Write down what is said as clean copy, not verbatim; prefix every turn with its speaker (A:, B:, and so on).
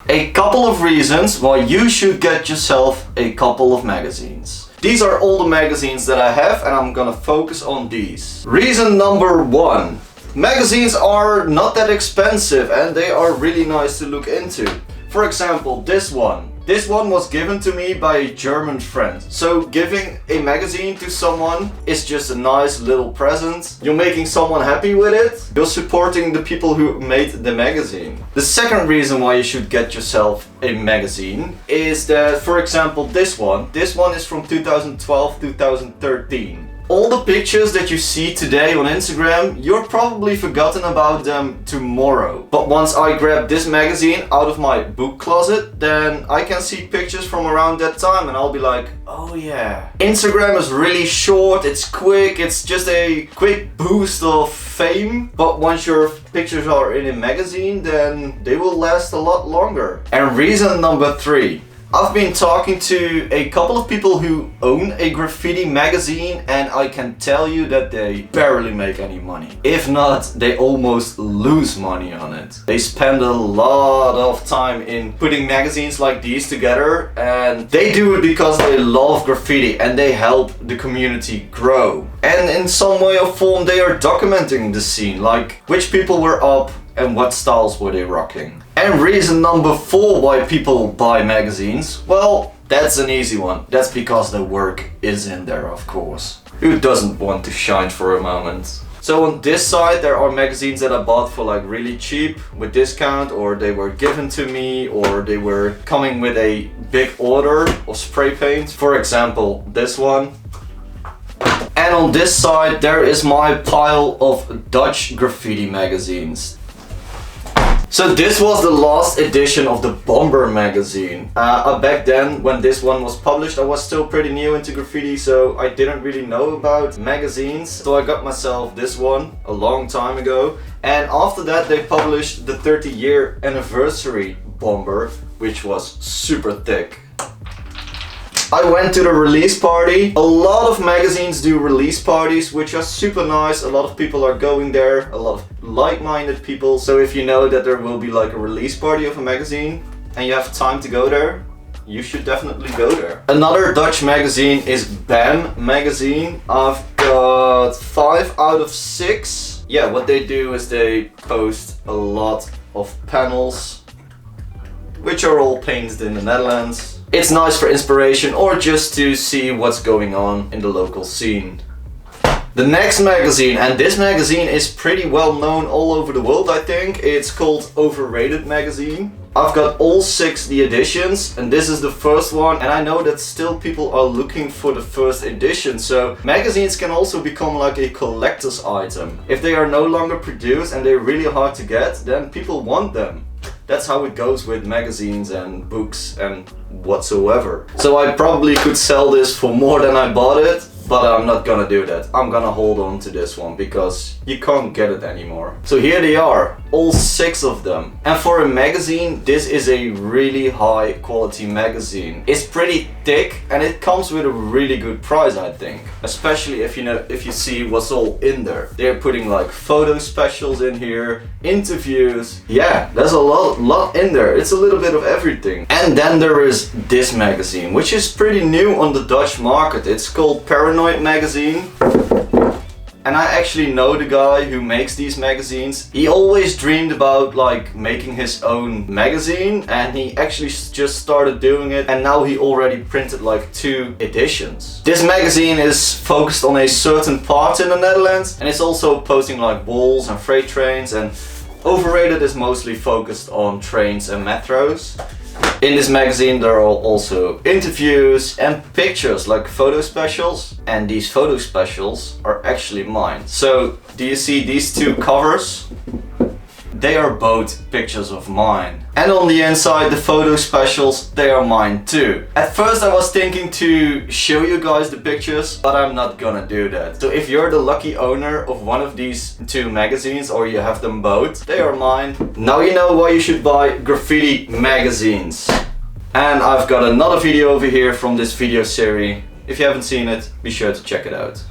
A: A couple of reasons why you should get yourself a couple of magazines. These are all the magazines that I have and I'm gonna focus on these. Reason number 1. Magazines are not that expensive and they are really nice to look into. For example, this one. This one was given to me by a German friend. So giving a magazine to someone is just a nice little present. You're making someone happy with it. You're supporting the people who made the magazine. The second reason why you should get yourself a magazine is that, for example, this one is from 2012-2013. All the pictures that you see today on Instagram, you're probably forgotten about them tomorrow. But once I grab this magazine out of my book closet, then I can see pictures from around that time and I'll be like, oh yeah. Instagram is really short, it's quick, it's just a quick boost of fame. But once your pictures are in a magazine, then they will last a lot longer. And reason number 3. I've been talking to a couple of people who own a graffiti magazine and I can tell you that they barely make any money. If not, they almost lose money on it. They spend a lot of time in putting magazines like these together and they do it because they love graffiti and they help the community grow. And in some way or form they are documenting the scene, like which people were up and what styles were they rocking. And reason number 4 why people buy magazines, well, that's an easy one. That's because the work is in there, of course. Who doesn't want to shine for a moment? So on this side there are magazines that I bought for like really cheap with discount, or they were given to me, or they were coming with a big order of spray paint. For example, this one. And on this side there is my pile of Dutch graffiti magazines. So this was the last edition of the Bamn Magazine. Back then, when this one was published, I was still pretty new into graffiti, so I didn't really know about magazines. So I got myself this one a long time ago. And after that they published the 30-year anniversary Bamn, which was super thick. I went to the release party. A lot of magazines do release parties, which are super nice. A lot of people are going there, a lot of like-minded people. So if you know that there will be like a release party of a magazine and you have time to go there, you should definitely go there. Another Dutch magazine is Bamn Magazine. I've got 5 out of 6. Yeah, what they do is they post a lot of panels, which are all painted in the Netherlands. It's nice for inspiration or just to see what's going on in the local scene. The next magazine, and this magazine is pretty well known all over the world, I think. It's called Overrated Magazine. I've got all 6 editions and this is the first one, and I know that still people are looking for the first edition, so magazines can also become like a collector's item. If they are no longer produced and they're really hard to get, then people want them. That's how it goes with magazines and books and whatsoever. So I probably could sell this for more than I bought it, but I'm not gonna do that. I'm gonna hold on to this one because you can't get it anymore. So here they are, all 6 of them. And for a magazine, this is a really high quality magazine. It's pretty thick and it comes with a really good price, I think. Especially if you see what's all in there. They're putting like photo specials in here, interviews. Yeah, there's a lot in there. It's a little bit of everything. And then there is this magazine, which is pretty new on the Dutch market. It's called Paranoïde magazine. And I actually know the guy who makes these magazines. He always dreamed about like making his own magazine, and he actually just started doing it, and now he already printed like 2 editions. This magazine is focused on a certain part in the Netherlands, and it's also posting like walls and freight trains, and Overrated is mostly focused on trains and metros. In this magazine there are also interviews and pictures, like photo specials, and these photo specials are actually mine. So do you see these 2 covers? They are both pictures of mine. And on the inside, the photo specials, they are mine too. At first I was thinking to show you guys the pictures, but I'm not gonna do that. So if you're the lucky owner of one of these 2 magazines, or you have them both, they are mine. Now you know why you should buy graffiti magazines. And I've got another video over here from this video series. If you haven't seen it, be sure to check it out.